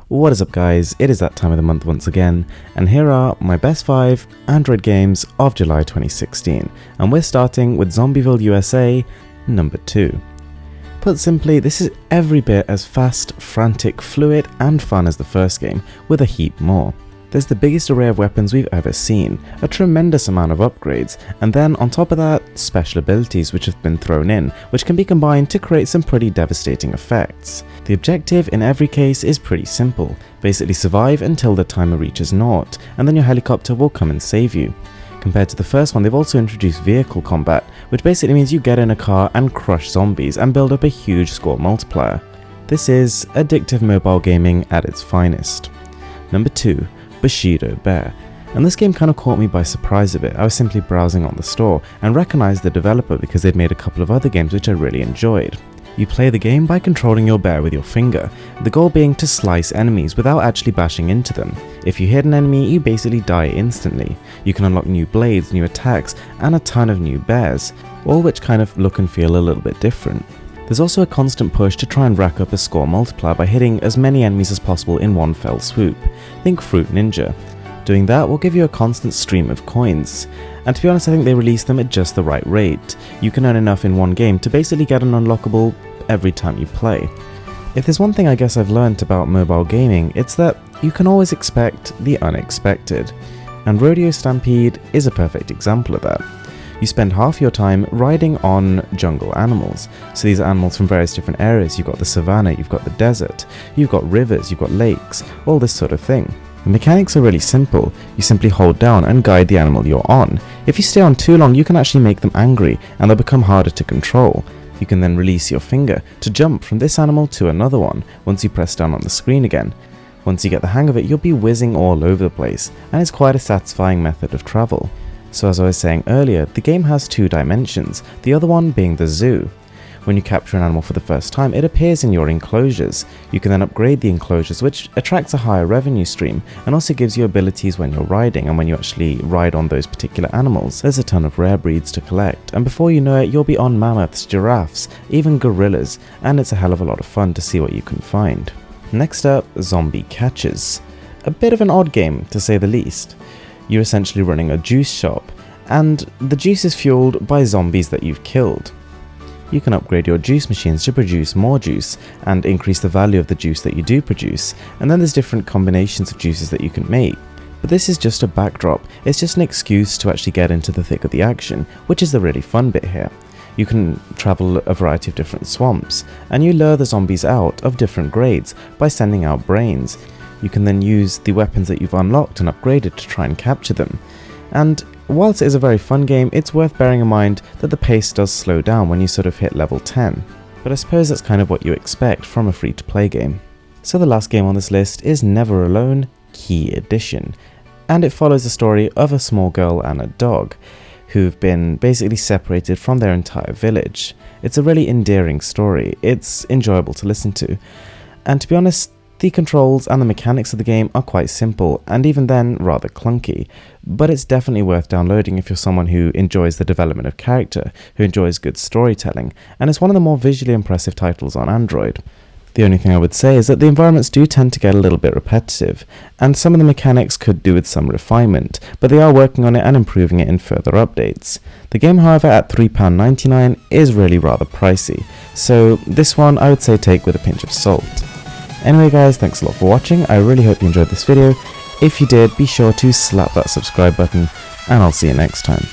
What is up guys, it is that time of the month once again, and here are my best 5 Android games of July 2016, and we're starting with Zombieville USA number 2. Put simply, this is every bit as fast, frantic, fluid and fun as the first game, with a heap more. There's the biggest array of weapons we've ever seen, a tremendous amount of upgrades, and then on top of that, special abilities which have been thrown in, which can be combined to create some pretty devastating effects. The objective in every case is pretty simple, basically survive until the timer reaches 0, and then your helicopter will come and save you. Compared to the first one, they've also introduced vehicle combat, which basically means you get in a car and crush zombies and build up a huge score multiplier. This is addictive mobile gaming at its finest. Number 2. Bushido Bear. And this game kind of caught me by surprise a bit. I was simply browsing on the store and recognized the developer because they'd made a couple of other games which I really enjoyed. You play the game by controlling your bear with your finger, the goal being to slice enemies without actually bashing into them. If you hit an enemy, you basically die instantly. You can unlock new blades, new attacks, and a ton of new bears, all which kind of look and feel a little bit different. There's also a constant push to try and rack up a score multiplier by hitting as many enemies as possible in one fell swoop. Think Fruit Ninja. Doing that will give you a constant stream of coins, and to be honest I think they release them at just the right rate. You can earn enough in one game to basically get an unlockable every time you play. If there's one thing I guess I've learned about mobile gaming, it's that you can always expect the unexpected, and Rodeo Stampede is a perfect example of that. You spend half your time riding on jungle animals. So these are animals from various different areas. You've got the savannah, you've got the desert, you've got rivers, you've got lakes, all this sort of thing. The mechanics are really simple. You simply hold down and guide the animal you're on. If you stay on too long, you can actually make them angry and they'll become harder to control. You can then release your finger to jump from this animal to another one once you press down on the screen again. Once you get the hang of it, you'll be whizzing all over the place, and it's quite a satisfying method of travel. So as I was saying earlier, the game has 2 dimensions, the other one being the zoo. When you capture an animal for the first time, it appears in your enclosures. You can then upgrade the enclosures, which attracts a higher revenue stream, and also gives you abilities when you're riding and when you actually ride on those particular animals. There's a ton of rare breeds to collect, and before you know it, you'll be on mammoths, giraffes, even gorillas, and it's a hell of a lot of fun to see what you can find. Next up, Zombie Catchers. A bit of an odd game, to say the least. You're essentially running a juice shop, and the juice is fueled by zombies that you've killed. You can upgrade your juice machines to produce more juice and increase the value of the juice that you do produce, and then there's different combinations of juices that you can make. But this is just a backdrop, it's just an excuse to actually get into the thick of the action, which is the really fun bit here. You can travel a variety of different swamps, and you lure the zombies out of different grades by sending out brains. You can then use the weapons that you've unlocked and upgraded to try and capture them. And whilst it is a very fun game, it's worth bearing in mind that the pace does slow down when you sort of hit level 10. But I suppose that's kind of what you expect from a free-to-play game. So the last game on this list is Never Alone Key Edition, and it follows the story of a small girl and a dog who've been basically separated from their entire village. It's a really endearing story, it's enjoyable to listen to, and to be honest, the controls and the mechanics of the game are quite simple, and even then rather clunky, but it's definitely worth downloading if you're someone who enjoys the development of character, who enjoys good storytelling, and it's one of the more visually impressive titles on Android. The only thing I would say is that the environments do tend to get a little bit repetitive, and some of the mechanics could do with some refinement, but they are working on it and improving it in further updates. The game, however, at £3.99 is really rather pricey, so this one I would say take with a pinch of salt. Anyway guys, thanks a lot for watching, I really hope you enjoyed this video. If you did, be sure to slap that subscribe button, and I'll see you next time.